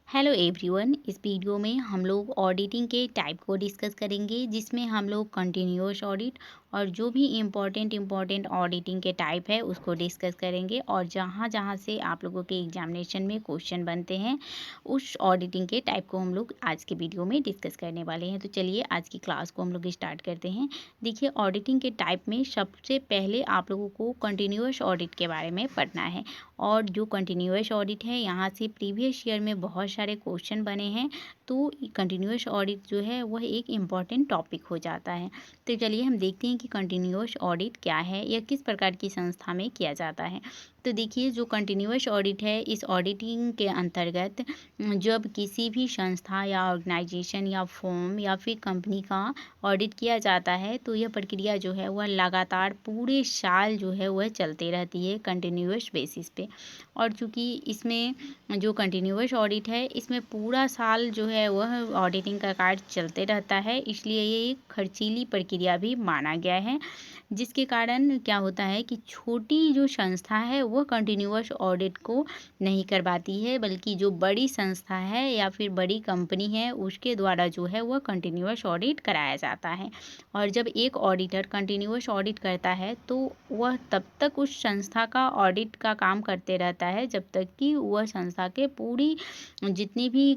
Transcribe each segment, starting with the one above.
Hello everyone. इस video में हम लोग ऑडिटिंग के टाइप को डिस्कस करेंगे, जिसमें हम लोग कंटिन्यूअस ऑडिट और जो भी इम्पोर्टेंट ऑडिटिंग के टाइप है उसको डिस्कस करेंगे। और जहाँ जहाँ से आप लोगों के एग्जामिनेशन में क्वेश्चन बनते हैं उस ऑडिटिंग के टाइप को हम लोग आज के वीडियो में डिस्कस करने वाले हैं। तो चलिए आज की क्लास को हम लोग स्टार्ट करते हैं। देखिए, ऑडिटिंग के टाइप में सबसे पहले आप लोगों को कंटिन्यूअस ऑडिट के बारे में पढ़ना है। और जो कंटिन्यूअस ऑडिट है, यहाँ से प्रीवियस ईयर में बहुत सारे क्वेश्चन बने हैं, तो कंटिन्यूअस ऑडिट जो है वह एक इम्पॉर्टेंट टॉपिक हो जाता है। तो चलिए हम देखते हैं कि कंटिन्यूअस ऑडिट क्या है या किस प्रकार की संस्था में किया जाता है। तो देखिए, जो कंटिन्यूअस ऑडिट है, इस ऑडिटिंग के अंतर्गत जब किसी भी संस्था या ऑर्गेनाइजेशन या फर्म या फिर कंपनी का ऑडिट किया जाता है, तो यह प्रक्रिया जो है वह लगातार पूरे साल जो है वह चलते रहती है कंटिन्यूअस बेसिस पे। और चूँकि इसमें जो कंटिन्यूअस ऑडिट है, इसमें पूरा साल जो है वह ऑडिटिंग का कार्य चलते रहता है, इसलिए ये एक खर्चीली प्रक्रिया भी माना गया है। जिसके कारण क्या होता है कि छोटी जो संस्था है वह कंटिन्यूअस ऑडिट को नहीं करवाती है, बल्कि जो बड़ी संस्था है या फिर बड़ी कंपनी है उसके द्वारा जो है वह कंटिन्यूअस ऑडिट कराया जाता है। और जब एक ऑडिटर कंटिन्यूअस ऑडिट करता है तो वह तब तक उस संस्था का ऑडिट का काम करते रहता है जब तक कि वह संस्था के पूरी जितनी भी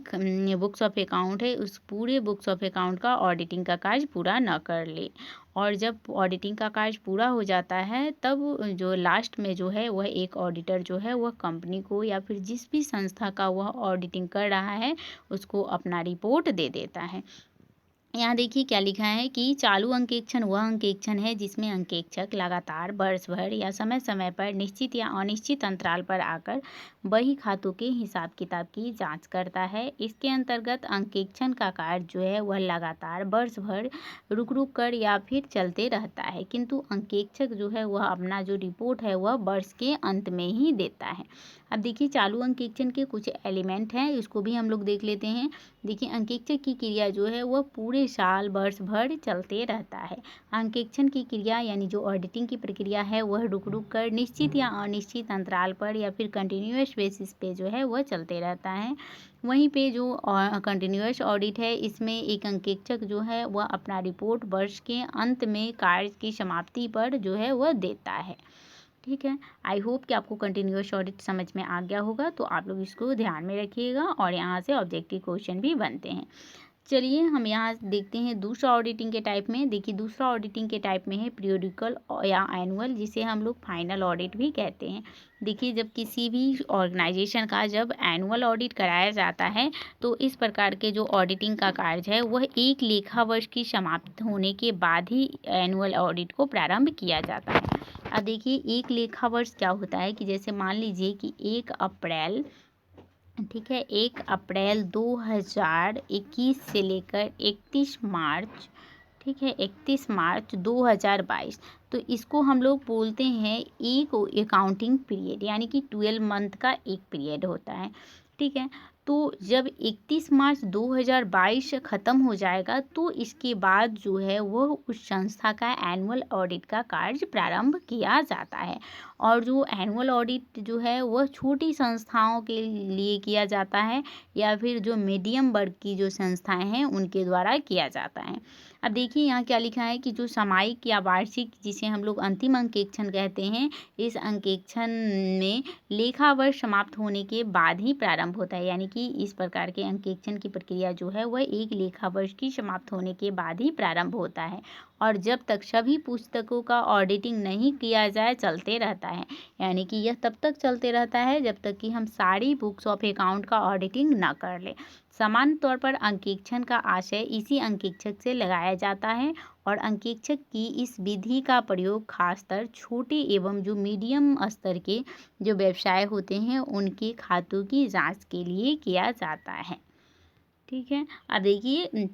बुक्स ऑफ अकाउंट है उस पूरे बुक्स ऑफ अकाउंट का ऑडिटिंग का कार्य पूरा न कर ले। और जब ऑडिटिंग का कार्य पूरा हो जाता है, तब जो लास्ट में जो है वह एक ऑडिटर जो है वह कंपनी को या फिर जिस भी संस्था का वह ऑडिटिंग कर रहा है उसको अपना रिपोर्ट दे देता है। यहाँ देखिए क्या लिखा है कि चालू अंकेक्षण वह अंकेक्षण है जिसमें अंकेक्षक लगातार वर्ष भर या समय समय पर निश्चित या अनिश्चित अंतराल पर आकर बही खातों के हिसाब किताब की जांच करता है। इसके अंतर्गत अंकेक्षण का कार्य जो है वह लगातार वर्ष भर रुक रुक कर या फिर चलते रहता है, किंतु अंकेक्षक जो है वह अपना जो रिपोर्ट है वह वर्ष के अंत में ही देता है। अब देखिए, चालू अंकेक्षण के कुछ एलिमेंट हैं, इसको भी हम लोग देख लेते हैं। देखिए, अंकेक्षक की क्रिया जो है वह पूरे साल वर्ष भर चलते रहता है। अंकेक्षण की क्रिया यानी जो ऑडिटिंग की प्रक्रिया है वह रुक रुक कर निश्चित या अनिश्चित अंतराल पर या फिर कंटिन्यूअस बेसिस पे जो है वह चलते रहता है। वहीं पे जो कंटिन्यूअस ऑडिट है, इसमें एक अंकेक्षक जो है वह अपना रिपोर्ट वर्ष के अंत में कार्य की समाप्ति पर जो है वह देता है। ठीक है, आई होप कि आपको कंटिन्यूअस ऑडिट समझ में आ गया होगा, तो आप लोग इसको ध्यान में रखिएगा। और यहाँ से ऑब्जेक्टिव क्वेश्चन भी बनते हैं। चलिए हम यहाँ देखते हैं दूसरा ऑडिटिंग के टाइप में। देखिए, दूसरा ऑडिटिंग के टाइप में है पीरियोडिकल या एनुअल, जिसे हम लोग फाइनल ऑडिट भी कहते हैं। देखिए, जब किसी भी ऑर्गेनाइजेशन का जब एनुअल ऑडिट कराया जाता है, तो इस प्रकार के जो ऑडिटिंग का कार्य है वह एक लेखा वर्ष की समाप्त होने के बाद ही एनुअल ऑडिट को प्रारंभ किया जाता है। अब देखिए, एक लेखा वर्ष क्या होता है कि जैसे मान लीजिए कि 1 अप्रैल, ठीक है, 1 अप्रैल 2021 से लेकर 31 मार्च, ठीक है, 31 मार्च 2022, तो इसको हम लोग बोलते हैं एक अकाउंटिंग पीरियड, यानी कि 12 मंथ का एक पीरियड होता है। ठीक है, तो जब 31 मार्च 2022 ख़त्म हो जाएगा तो इसके बाद जो है वह उस संस्था का एनुअल ऑडिट का कार्य प्रारंभ किया जाता है। और जो एनुअल ऑडिट जो है वह छोटी संस्थाओं के लिए किया जाता है या फिर जो मीडियम वर्ग की जो संस्थाएं हैं उनके द्वारा किया जाता है। अब देखिए यहाँ क्या लिखा है कि जो सामयिक या वार्षिक, जिसे हम लोग अंतिम अंकेक्षण कहते हैं, इस अंकेक्षण में लेखा वर्ष समाप्त होने के बाद ही प्रारंभ होता है। यानी कि इस प्रकार के अंकेक्षण की प्रक्रिया जो है वह एक लेखा वर्ष की समाप्त होने के बाद ही प्रारंभ होता है और जब तक सभी पुस्तकों का ऑडिटिंग नहीं किया जाए चलते रहता है। यानी कि यह तब तक चलते रहता है जब तक कि हम सारी बुक्स ऑफ अकाउंट का ऑडिटिंग ना कर ले। सामान्य तौर पर अंकेक्षण का आशय इसी अंकेक्षक से लगाया जाता है और अंकेक्षक की इस विधि का प्रयोग खासकर छोटे एवं जो मीडियम स्तर के जो व्यवसाय होते हैं उनके खातों की जांच के लिए किया जाता है। ठीक है, अब देखिए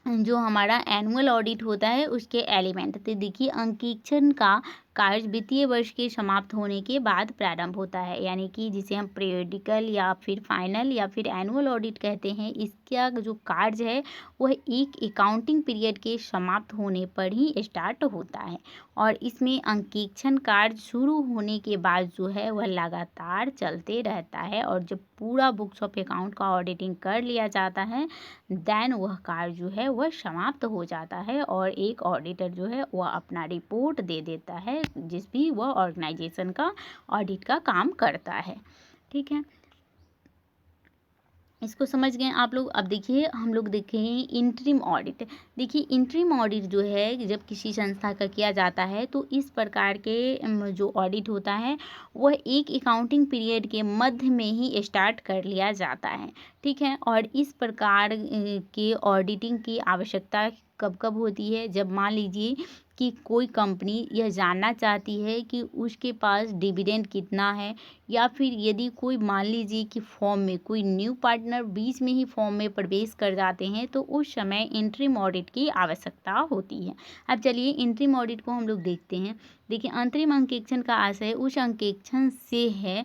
जो हमारा एनुअल ऑडिट होता है उसके एलिमेंट, तो देखिए अंकेक्षण का कार्य वित्तीय वर्ष के समाप्त होने के बाद प्रारंभ होता है, यानी कि जिसे हम पीरियडिकल या फिर फाइनल या फिर एनुअल ऑडिट कहते हैं। इसका जो कार्य है वह एक अकाउंटिंग पीरियड के समाप्त होने पर ही स्टार्ट होता है और इसमें अंकेक्षण कार्य शुरू होने के बाद जो है वह लगातार चलते रहता है और जब पूरा बुक्स ऑफ अकाउंट का ऑडिटिंग कर लिया जाता है देन वह कार्य जो है वह समाप्त हो जाता है और एक ऑडिटर जो है वह अपना रिपोर्ट दे देता है जिस भी वह ऑर्गेनाइजेशन का ऑडिट का काम करता है। ठीक है, इसको समझ गए आप लोग। अब देखिए हम लोग देखें इंटरिम ऑडिट। देखिए इंटरिम ऑडिट जो है जब किसी संस्था का किया जाता है तो इस प्रकार के जो ऑडिट होता है वह एक अकाउंटिंग पीरियड के मध्य में ही स्टार्ट कर लिया जाता है। ठीक है, और इस प्रकार के ऑडिटिंग की आवश्यकता कब कब होती है? जब मान लीजिए कि कोई कंपनी यह जानना चाहती है कि उसके पास डिविडेंड कितना है, या फिर यदि कोई मान लीजिए कि फॉर्म में कोई न्यू पार्टनर बीच में ही फॉर्म में प्रवेश कर जाते हैं तो उस समय इंटरिम ऑडिट की आवश्यकता होती है। अब चलिए इंटरिम ऑडिट को हम लोग देखते हैं। देखिए अंतरिम अंकेक्षण का आशय उस अंकेक्षण से है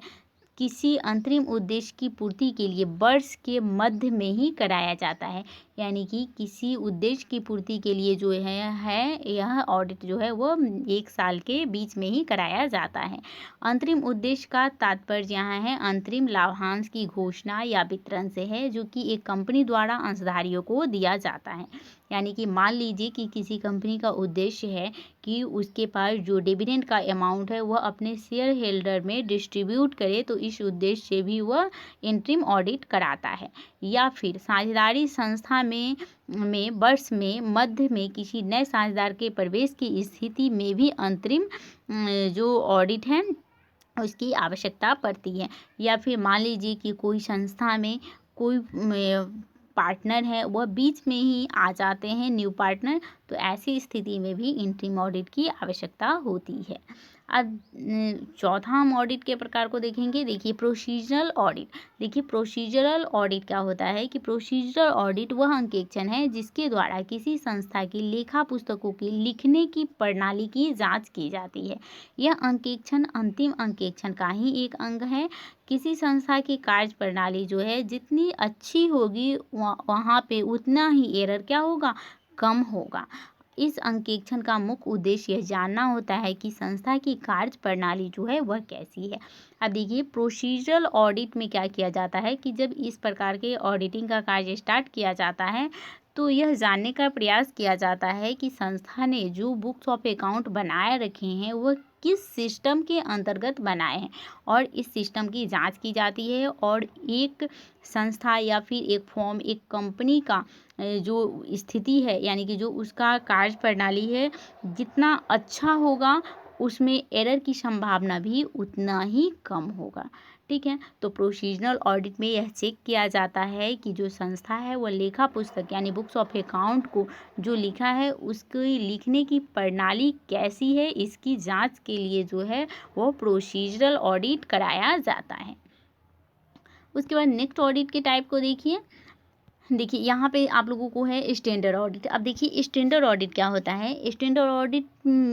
किसी अंतरिम उद्देश्य की पूर्ति के लिए वर्ष के मध्य में ही कराया जाता है, यानी कि किसी उद्देश्य की पूर्ति के लिए जो है यह ऑडिट जो है वो एक साल के बीच में ही कराया जाता है। अंतरिम उद्देश्य का तात्पर्य यहाँ है अंतरिम लाभांश की घोषणा या वितरण से है जो कि एक कंपनी द्वारा अंशधारियों को दिया जाता है। यानी कि मान लीजिए कि किसी कंपनी का उद्देश्य है कि उसके पास जो डिविडेंड का अमाउंट है वह अपने शेयर होल्डर में डिस्ट्रीब्यूट करे, तो इस उद्देश्य से भी वह इंटरिम ऑडिट कराता है। या फिर साझेदारी संस्था में वर्ष में मध्य में किसी नए साझेदार के प्रवेश की स्थिति में भी अंतरिम जो ऑडिट है उसकी आवश्यकता पड़ती है। या फिर मान लीजिए कि कोई संस्था में कोई पार्टनर है वह बीच में ही आ जाते हैं न्यू पार्टनर, तो ऐसी स्थिति में भी इंटरिम ऑडिट की आवश्यकता होती है। अब चौथा हम ऑडिट के प्रकार को देखेंगे। देखिए प्रोसीजरल ऑडिट। देखिए प्रोसीजरल ऑडिट क्या होता है कि प्रोसीजरल ऑडिट वह अंकेक्षण है जिसके द्वारा किसी संस्था की लेखा पुस्तकों की लिखने की प्रणाली की जांच की जाती है। यह अंकेक्षण अंतिम अंकेक्षण का ही एक अंग है। किसी संस्था की कार्य प्रणाली जो है जितनी अच्छी होगी वहाँ पे उतना ही एरर क्या होगा, कम होगा। इस अंकेक्षण का मुख्य उद्देश्य यह जानना होता है कि संस्था की कार्य प्रणाली जो है वह कैसी है। अब देखिए प्रोसीजरल ऑडिट में क्या किया जाता है कि जब इस प्रकार के ऑडिटिंग का कार्य स्टार्ट किया जाता है तो यह जानने का प्रयास किया जाता है कि संस्था ने जो बुक्स ऑफ अकाउंट बनाए रखे हैं वह किस सिस्टम के अंतर्गत बनाए हैं और इस सिस्टम की जांच की जाती है। और एक संस्था या फिर एक फॉर्म एक कंपनी का जो स्थिति है यानी कि जो उसका कार्य प्रणाली है जितना अच्छा होगा उसमें एरर की संभावना भी उतना ही कम होगा। ठीक है, तो प्रोसीजरल ऑडिट में यह चेक किया जाता है कि जो संस्था है वह लेखा पुस्तक यानी बुक्स ऑफ अकाउंट को जो लिखा है उसकी लिखने की प्रणाली कैसी है, इसकी जांच के लिए जो है वो प्रोसीजरल ऑडिट कराया जाता है। उसके बाद नेक्स्ट ऑडिट के टाइप को देखिए। देखिए यहाँ पे आप लोगों को है स्टैंडर्ड ऑडिट। अब देखिए स्टैंडर्ड ऑडिट क्या होता है। स्टैंडर्ड ऑडिट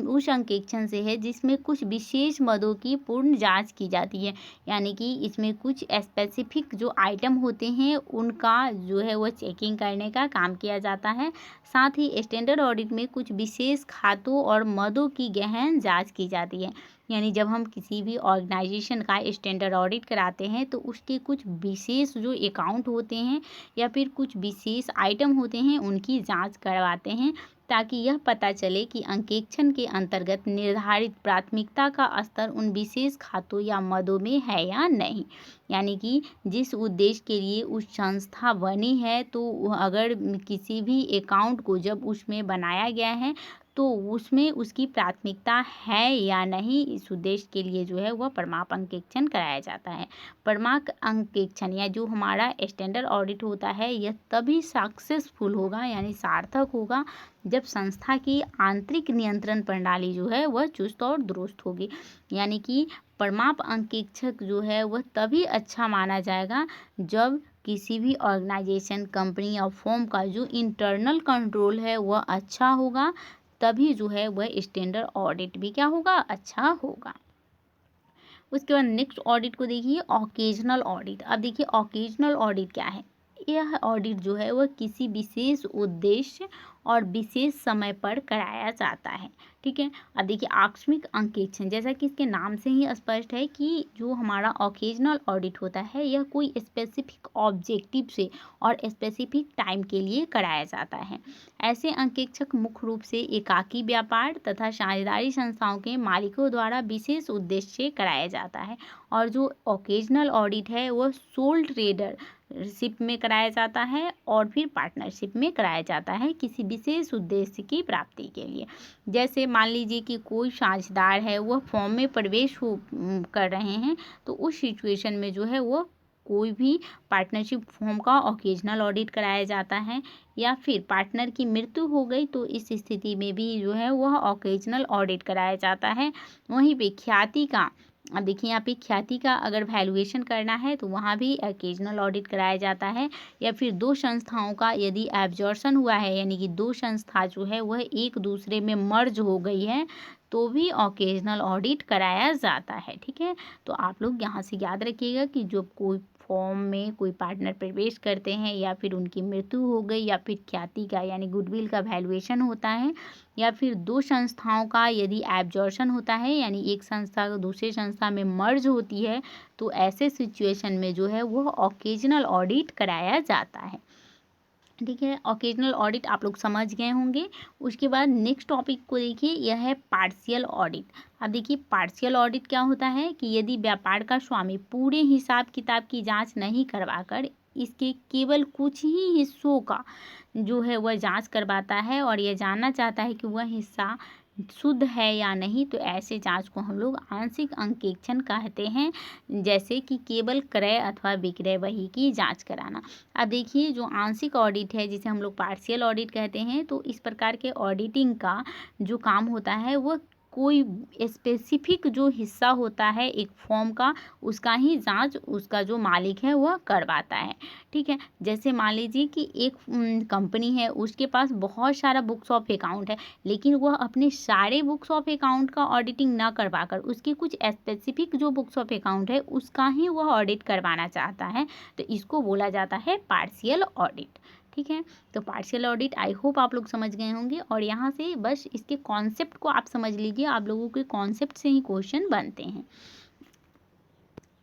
उस अंकेक्षण से है जिसमें कुछ विशेष मदों की पूर्ण जांच की जाती है, यानी कि इसमें कुछ स्पेसिफिक जो आइटम होते हैं उनका जो है वो चेकिंग करने का काम किया जाता है। साथ ही स्टैंडर्ड ऑडिट में कुछ विशेष खातों और मदों की गहन जाँच की जाती है। यानी जब हम किसी भी ऑर्गेनाइजेशन का स्टैंडर्ड ऑडिट कराते हैं तो उसके कुछ विशेष जो अकाउंट होते हैं या फिर कुछ विशेष आइटम होते हैं उनकी जांच करवाते हैं ताकि यह पता चले कि अंकेक्षण के अंतर्गत निर्धारित प्राथमिकता का स्तर उन विशेष खातों या मदों में है या नहीं। यानी कि जिस उद्देश्य के लिए उस संस्था बनी है तो अगर किसी भी अकाउंट को जब उसमें बनाया गया है तो उसमें उसकी प्राथमिकता है या नहीं, इस उद्देश्य के लिए जो है वह प्रमाप अंकेक्षण कराया जाता है। प्रमाप अंकेक्षण या जो हमारा स्टैंडर्ड ऑडिट होता है यह तभी सक्सेसफुल होगा यानी सार्थक होगा जब संस्था की आंतरिक नियंत्रण प्रणाली जो है वह चुस्त और दुरुस्त होगी। यानी कि प्रमाप अंकेक्षक जो है वह तभी अच्छा माना जाएगा जब किसी भी ऑर्गेनाइजेशन कंपनी या फर्म का जो इंटरनल कंट्रोल है वह अच्छा होगा, तभी जो है वह स्टैंडर्ड ऑडिट भी क्या होगा, अच्छा होगा। उसके बाद नेक्स्ट ऑडिट को देखिए, ओकेजनल ऑडिट। अब देखिए ओकेजनल ऑडिट क्या है। यह ऑडिट जो है वह किसी विशेष उद्देश्य और विशेष समय पर कराया जाता है, ठीक है। अब देखिए आकस्मिक अंकेक्षण, जैसा कि इसके नाम से ही स्पष्ट है कि जो हमारा ओकेजनल ऑडिट होता है यह कोई स्पेसिफिक ऑब्जेक्टिव से और स्पेसिफिक टाइम के लिए कराया जाता है। ऐसे अंकेक्षक मुख्य रूप से एकाकी व्यापार तथा साझेदारी संस्थाओं के मालिकों द्वारा विशेष उद्देश्य से कराया जाता है। और जो ओकेजनल ऑडिट है वह सोल ट्रेडरशिप में कराया जाता है और फिर पार्टनरशिप में कराया जाता है किसी विशेष उद्देश्य की प्राप्ति के लिए। जैसे मान लीजिए कि कोई साझेदार है वह फॉर्म में प्रवेश कर रहे हैं, तो उस सिचुएशन में जो है वह कोई भी पार्टनरशिप फॉर्म का ओकेजनल ऑडिट कराया जाता है। या फिर पार्टनर की मृत्यु हो गई तो इस स्थिति में भी जो है वह ओकेजनल ऑडिट कराया जाता है। वहीं पे ख्याति का, अब देखिए यहाँ पे ख्याति का अगर वैल्यूएशन करना है तो वहाँ भी ओकेजनल ऑडिट कराया जाता है। या फिर दो संस्थाओं का यदि एब्जॉर्शन हुआ है, यानी कि दो संस्था जो है वह एक दूसरे में मर्ज हो गई है, तो भी ओकेजनल ऑडिट कराया जाता है, ठीक है। तो आप लोग यहाँ से याद रखिएगा कि जो कोई फॉर्म में कोई पार्टनर प्रवेश करते हैं या फिर उनकी मृत्यु हो गई या फिर ख्याति का यानी गुडविल का वैल्यूएशन होता है या फिर दो संस्थाओं का यदि एब्जॉर्शन होता है यानी एक संस्था दूसरे संस्था में मर्ज होती है, तो ऐसे सिचुएशन में जो है वह ओकेजनल ऑडिट कराया जाता है, ठीक है। ओकेजनल ऑडिट आप लोग समझ गए होंगे। उसके बाद नेक्स्ट टॉपिक को देखिए, यह है पार्शियल ऑडिट। अब देखिए पार्शियल ऑडिट क्या होता है कि यदि व्यापार का स्वामी पूरे हिसाब किताब की जांच नहीं करवाकर इसके केवल कुछ ही हिस्सों का जो है वह जांच करवाता है और यह जानना चाहता है कि वह हिस्सा शुद्ध है या नहीं, तो ऐसे जांच को हम लोग आंशिक अंकेक्षण कहते हैं। जैसे कि केवल क्रय अथवा विक्रय वही की जांच कराना। अब देखिए जो आंशिक ऑडिट है जिसे हम लोग पार्शियल ऑडिट कहते हैं, तो इस प्रकार के ऑडिटिंग का जो काम होता है वह कोई स्पेसिफिक जो हिस्सा होता है एक फॉर्म का उसका ही जांच उसका जो मालिक है वह करवाता है, ठीक है। जैसे मान लीजिए कि एक कंपनी है, उसके पास बहुत सारा बुक्स ऑफ अकाउंट है, लेकिन वह अपने सारे बुक्स ऑफ अकाउंट का ऑडिटिंग ना करवाकर उसके कुछ स्पेसिफिक जो बुक्स ऑफ अकाउंट है उसका ही वह ऑडिट करवाना चाहता है, तो इसको बोला जाता है पार्शियल ऑडिट, ठीक है। तो पार्शियल ऑडिट आई होप आप लोग समझ गए होंगे। और यहाँ से बस इसके कॉन्सेप्ट को आप समझ लीजिए, आप लोगों के कॉन्सेप्ट से ही क्वेश्चन बनते हैं।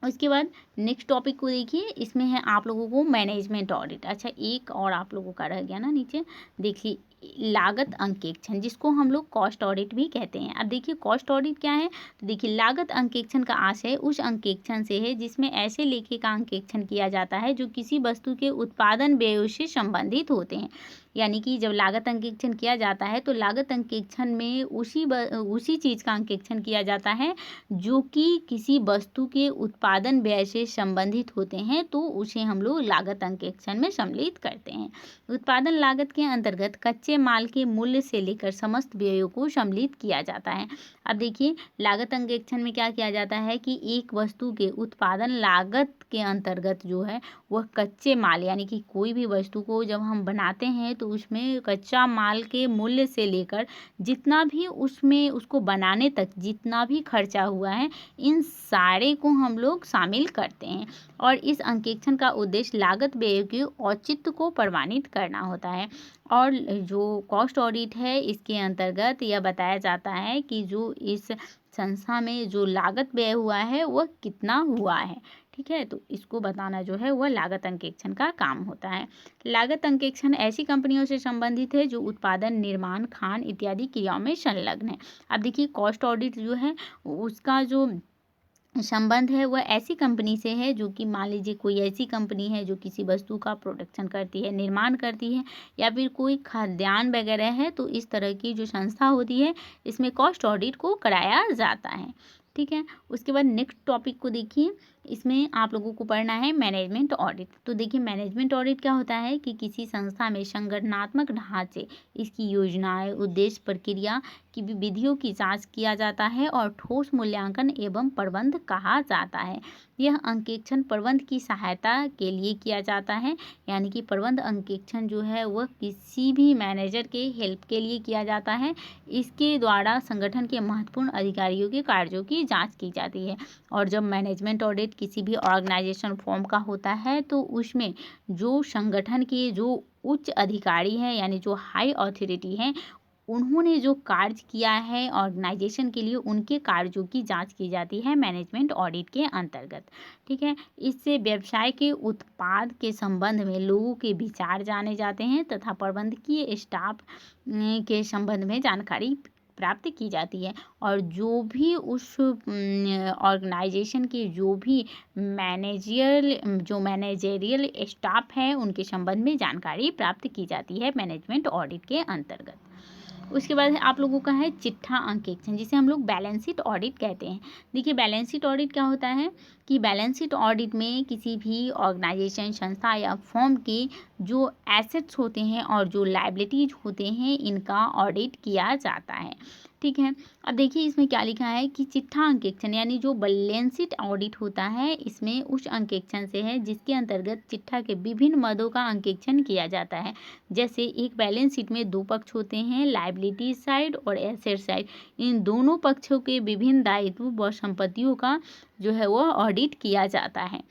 उसके बाद नेक्स्ट टॉपिक को देखिए, इसमें है आप लोगों को मैनेजमेंट ऑडिट। अच्छा एक और आप लोगों का रह गया ना नीचे, देखिए लागत अंकेक्षण जिसको हम लोग कॉस्ट ऑडिट भी कहते हैं। अब देखिए कॉस्ट ऑडिट क्या है, तो देखिए लागत अंकेक्षण का आशय उस अंकेक्षण से है जिसमें ऐसे लेखे का अंकेक्षण किया जाता है जो किसी वस्तु के उत्पादन व्यय से संबंधित होते हैं। यानी कि जब लागत अंकेक्षण किया जाता है तो लागत अंकेक्षण में उसी चीज़ का अंकेक्षण किया जाता है जो कि किसी वस्तु के उत्पादन व्यय से संबंधित होते हैं, तो उसे हम लोग लागत अंकेक्षण में सम्मिलित करते हैं। उत्पादन लागत के अंतर्गत कच्चे माल के मूल्य से लेकर समस्त व्ययों को सम्मिलित किया जाता है। अब देखिए लागत अंकेक्षण में क्या किया जाता है कि एक वस्तु के उत्पादन लागत के अंतर्गत जो है वह कच्चे माल यानी कि कोई भी वस्तु को जब हम बनाते हैं तो उसमें कच्चा माल के मूल्य से लेकर जितना भी उसमें उसको बनाने तक जितना भी खर्चा हुआ है इन सारे को हम लोग शामिल करते हैं। और इस अंकेक्षण का उद्देश्य लागत व्यय के औचित्य को प्रमाणित करना होता है। और जो कॉस्ट ऑडिट है इसके अंतर्गत यह बताया जाता है कि जो इस संस्था में जो लागत व्यय हुआ है वह कितना हुआ है, ठीक है। तो इसको बताना जो है वह लागत अंकेक्षण का काम होता है। लागत अंकेक्षण ऐसी कंपनियों से संबंधित है जो उत्पादन निर्माण खान इत्यादि क्रियाओं में संलग्न है। अब देखिए कॉस्ट ऑडिट जो है उसका जो संबंध है वह ऐसी कंपनी से है जो कि मान लीजिए कोई ऐसी कंपनी है जो किसी वस्तु का प्रोडक्शन करती है, निर्माण करती है या फिर कोई खाद्यान्न वगैरह है, तो इस तरह की जो संस्था होती है इसमें कॉस्ट ऑडिट को कराया जाता है, ठीक है। उसके बाद नेक्स्ट टॉपिक को देखिए, इसमें आप लोगों को पढ़ना है मैनेजमेंट ऑडिट। तो देखिए मैनेजमेंट ऑडिट क्या होता है कि किसी संस्था में संगठनात्मक ढांचे, इसकी योजनाएं, उद्देश्य, प्रक्रिया की विधियों की जांच किया जाता है और ठोस मूल्यांकन एवं प्रबंध कहा जाता है। यह अंकेक्षण प्रबंध की सहायता के लिए किया जाता है, यानी कि प्रबंध अंकेक्षण जो है वह किसी भी मैनेजर के हेल्प के लिए किया जाता है। इसके द्वारा संगठन के महत्वपूर्ण अधिकारियों के कार्यों की जांच की जाती है। और जब मैनेजमेंट ऑडिट किसी भी ऑर्गेनाइजेशन फॉर्म का होता है तो उसमें जो संगठन के जो उच्च अधिकारी हैं, यानी जो हाई अथॉरिटी हैं, उन्होंने जो कार्य किया है ऑर्गेनाइजेशन के लिए, उनके कार्यों की जांच की जाती है मैनेजमेंट ऑडिट के अंतर्गत। ठीक है, इससे व्यवसाय के उत्पाद के संबंध में लोगों के विचार जाने जाते हैं तथा प्रबंधकीय स्टाफ के संबंध में जानकारी प्राप्त की जाती है। और जो भी उस ऑर्गेनाइजेशन के जो भी मैनेजेरियल स्टाफ है उनके संबंध में जानकारी प्राप्त की जाती है मैनेजमेंट ऑडिट के अंतर्गत। उसके बाद आप लोगों का है चिट्ठा अंकेक्षण, जिसे हम लोग बैलेंस शीट ऑडिट कहते हैं। देखिए बैलेंस शीट ऑडिट क्या होता है कि बैलेंस शीट ऑडिट में किसी भी ऑर्गेनाइजेशन, संस्था या फर्म के जो एसेट्स होते हैं और जो लायबिलिटीज होते हैं, इनका ऑडिट किया जाता है। ठीक है, अब देखिए इसमें क्या लिखा है कि चिट्ठा अंकेक्षण यानी जो बैलेंस शीट ऑडिट होता है, इसमें उस अंकेक्षण से है जिसके अंतर्गत चिट्ठा के विभिन्न मदों का अंकेक्षण किया जाता है। जैसे एक बैलेंस शीट में दो पक्ष होते हैं, लायबिलिटी साइड और एसेट साइड। इन दोनों पक्षों के विभिन्न दायित्व व संपत्तियों का जो है वो ऑडिट किया जाता है।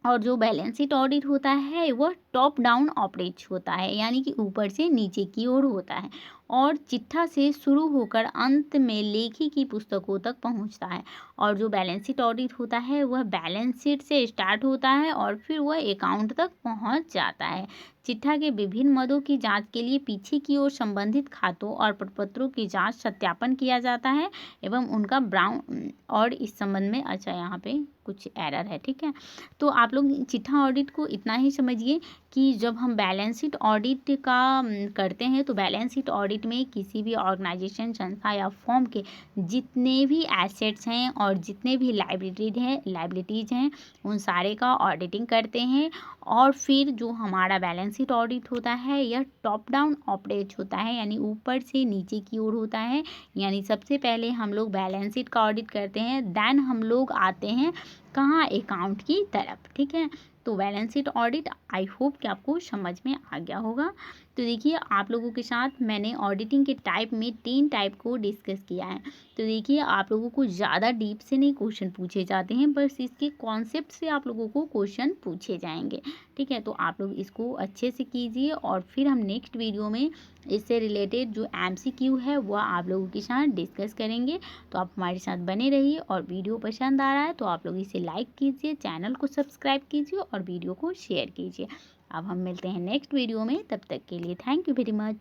और जो बैलेंस शीट ऑडिट होता है वह टॉप डाउन अप्रोच होता है, यानी कि ऊपर से नीचे की ओर होता है और चिट्ठा से शुरू होकर अंत में लेखी की पुस्तकों तक पहुंचता है। और जो बैलेंस शीट ऑडिट होता है वह बैलेंस शीट से स्टार्ट होता है और फिर वह अकाउंट तक पहुंच जाता है। चिट्ठा के विभिन्न मदों की जांच के लिए पीछे की ओर संबंधित खातों और प्रपत्रों की जांच सत्यापन किया जाता है एवं उनका ब्राउन। और इस संबंध में अच्छा यहाँ पे कुछ एरर है। ठीक है, तो आप लोग चिट्ठा ऑडिट को इतना ही समझिए कि जब हम बैलेंस शीट ऑडिट का करते हैं तो बैलेंस शीट ऑडिट में किसी भी ऑर्गेनाइजेशन, संस्था या फर्म के जितने भी एसेट्स हैं और जितने भी लायबिलिटीज हैं उन सारे का ऑडिटिंग करते हैं। और फिर जो हमारा बैलेंस शीट ऑडिट होता है यह टॉप डाउन अप्रोच होता है, यानी ऊपर से नीचे की ओर होता है। यानी सबसे पहले हम लोग बैलेंस शीट का ऑडिट करते हैं, देन हम लोग आते हैं कहाँ, अकाउंट की तरफ। ठीक है, तो balance sheet audit I hope कि आपको समझ में आ गया होगा। तो देखिए आप लोगों के साथ मैंने ऑडिटिंग के टाइप में 3 टाइप को डिस्कस किया है। तो देखिए आप लोगों को ज़्यादा डीप से नहीं क्वेश्चन पूछे जाते हैं, बस इसके कॉन्सेप्ट से आप लोगों को क्वेश्चन पूछे जाएंगे। ठीक है, तो आप लोग इसको अच्छे से कीजिए और फिर हम नेक्स्ट वीडियो में इससे रिलेटेड जो MCQ है वह आप लोगों के साथ डिस्कस करेंगे। तो आप हमारे साथ बने रहिए और वीडियो पसंद आ रहा है तो आप लोग इसे लाइक कीजिए, चैनल को सब्सक्राइब कीजिए और वीडियो को शेयर कीजिए। अब हम मिलते हैं नेक्स्ट वीडियो में, तब तक के लिए थैंक यू वेरी मच।